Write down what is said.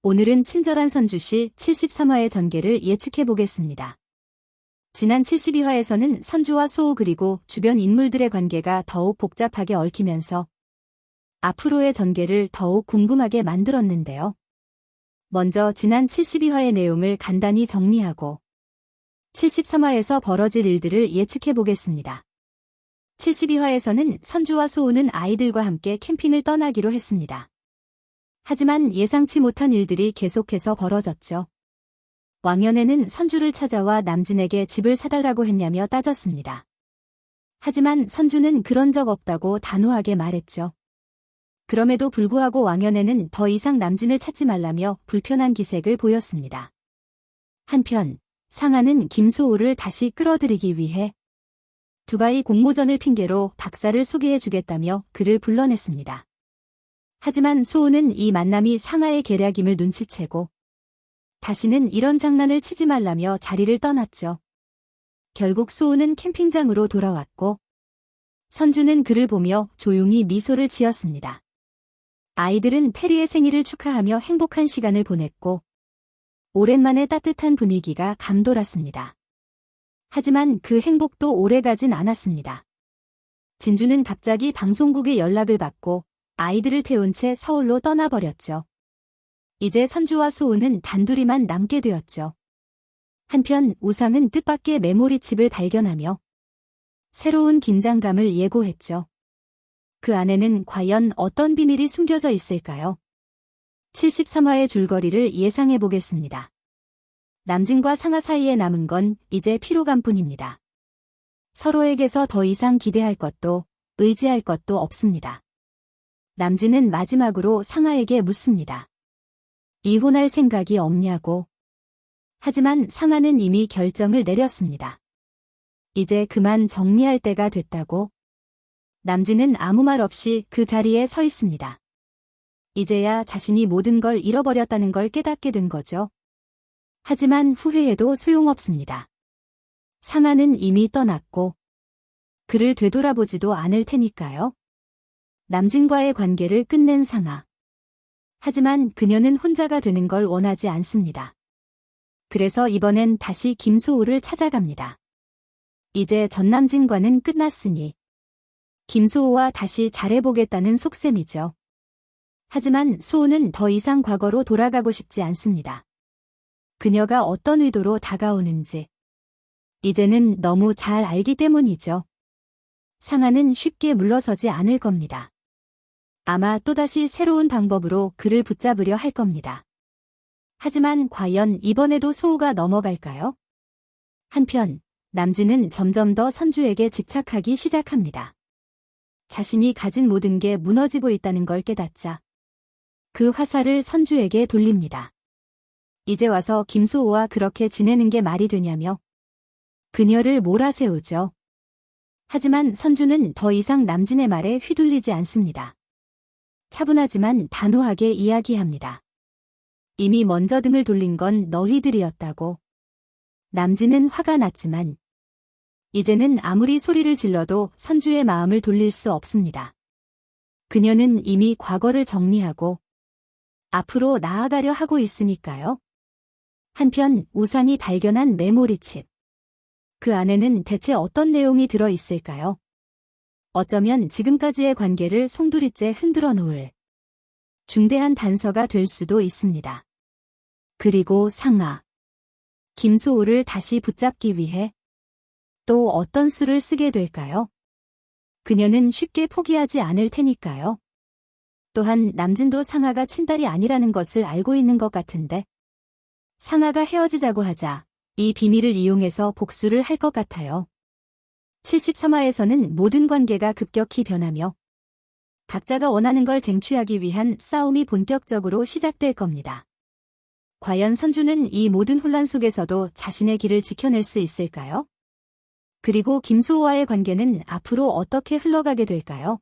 오늘은 친절한 선주시 73화의 전개를 예측해 보겠습니다. 지난 72화에서는 선주와 소우 그리고 주변 인물들의 관계가 더욱 복잡하게 얽히면서 앞으로의 전개를 더욱 궁금하게 만들었는데요. 먼저 지난 72화의 내용을 간단히 정리하고 73화에서 벌어질 일들을 예측해 보겠습니다. 72화에서는 선주와 소우는 아이들과 함께 캠핑을 떠나기로 했습니다. 하지만 예상치 못한 일들이 계속해서 벌어졌죠. 왕연애는 선주를 찾아와 남진에게 집을 사달라고 했냐며 따졌습니다. 하지만 선주는 그런 적 없다고 단호하게 말했죠. 그럼에도 불구하고 왕연애는 더 이상 남진을 찾지 말라며 불편한 기색을 보였습니다. 한편 상아는 김소우를 다시 끌어들이기 위해 두바이 공모전을 핑계로 박사를 소개해주겠다며 그를 불러냈습니다. 하지만 소우는 이 만남이 상아의 계략임을 눈치채고 다시는 이런 장난을 치지 말라며 자리를 떠났죠. 결국 소우는 캠핑장으로 돌아왔고 선주는 그를 보며 조용히 미소를 지었습니다. 아이들은 테리의 생일을 축하하며 행복한 시간을 보냈고 오랜만에 따뜻한 분위기가 감돌았습니다. 하지만 그 행복도 오래가진 않았습니다. 진주는 갑자기 방송국에 연락을 받고 아이들을 태운 채 서울로 떠나버렸죠. 이제 선주와 소우는 단둘이만 남게 되었죠. 한편 우상은 뜻밖의 메모리칩을 발견하며 새로운 긴장감을 예고했죠. 그 안에는 과연 어떤 비밀이 숨겨져 있을까요? 73화의 줄거리를 예상해 보겠습니다. 남진과 상아 사이에 남은 건 이제 피로감뿐입니다. 서로에게서 더 이상 기대할 것도 의지할 것도 없습니다. 남진은 마지막으로 상아에게 묻습니다. 이혼할 생각이 없냐고. 하지만 상아는 이미 결정을 내렸습니다. 이제 그만 정리할 때가 됐다고. 남진은 아무 말 없이 그 자리에 서 있습니다. 이제야 자신이 모든 걸 잃어버렸다는 걸 깨닫게 된 거죠. 하지만 후회해도 소용없습니다. 상아는 이미 떠났고 그를 되돌아보지도 않을 테니까요. 남진과의 관계를 끝낸 상아. 하지만 그녀는 혼자가 되는 걸 원하지 않습니다. 그래서 이번엔 다시 김소우를 찾아갑니다. 이제 전남진과는 끝났으니 김소우와 다시 잘해보겠다는 속셈이죠. 하지만 소우는 더 이상 과거로 돌아가고 싶지 않습니다. 그녀가 어떤 의도로 다가오는지 이제는 너무 잘 알기 때문이죠. 상아는 쉽게 물러서지 않을 겁니다. 아마 또다시 새로운 방법으로 그를 붙잡으려 할 겁니다. 하지만 과연 이번에도 소우가 넘어갈까요? 한편 남진은 점점 더 선주에게 집착하기 시작합니다. 자신이 가진 모든 게 무너지고 있다는 걸 깨닫자 그 화살을 선주에게 돌립니다. 이제 와서 김소우와 그렇게 지내는 게 말이 되냐며 그녀를 몰아세우죠. 하지만 선주는 더 이상 남진의 말에 휘둘리지 않습니다. 차분하지만 단호하게 이야기합니다. 이미 먼저 등을 돌린 건 너희들이었다고. 남진은 화가 났지만 이제는 아무리 소리를 질러도 선주의 마음을 돌릴 수 없습니다. 그녀는 이미 과거를 정리하고 앞으로 나아가려 하고 있으니까요. 한편 우상이 발견한 메모리칩. 그 안에는 대체 어떤 내용이 들어 있을까요? 어쩌면 지금까지의 관계를 송두리째 흔들어 놓을 중대한 단서가 될 수도 있습니다. 그리고 상아. 김소우를 다시 붙잡기 위해 또 어떤 수를 쓰게 될까요? 그녀는 쉽게 포기하지 않을 테니까요. 또한 남진도 상아가 친딸이 아니라는 것을 알고 있는 것 같은데 상아가 헤어지자고 하자 이 비밀을 이용해서 복수를 할 것 같아요. 73화에서는 모든 관계가 급격히 변하며 각자가 원하는 걸 쟁취하기 위한 싸움이 본격적으로 시작될 겁니다. 과연 선주는 이 모든 혼란 속에서도 자신의 길을 지켜낼 수 있을까요? 그리고 김소우와의 관계는 앞으로 어떻게 흘러가게 될까요?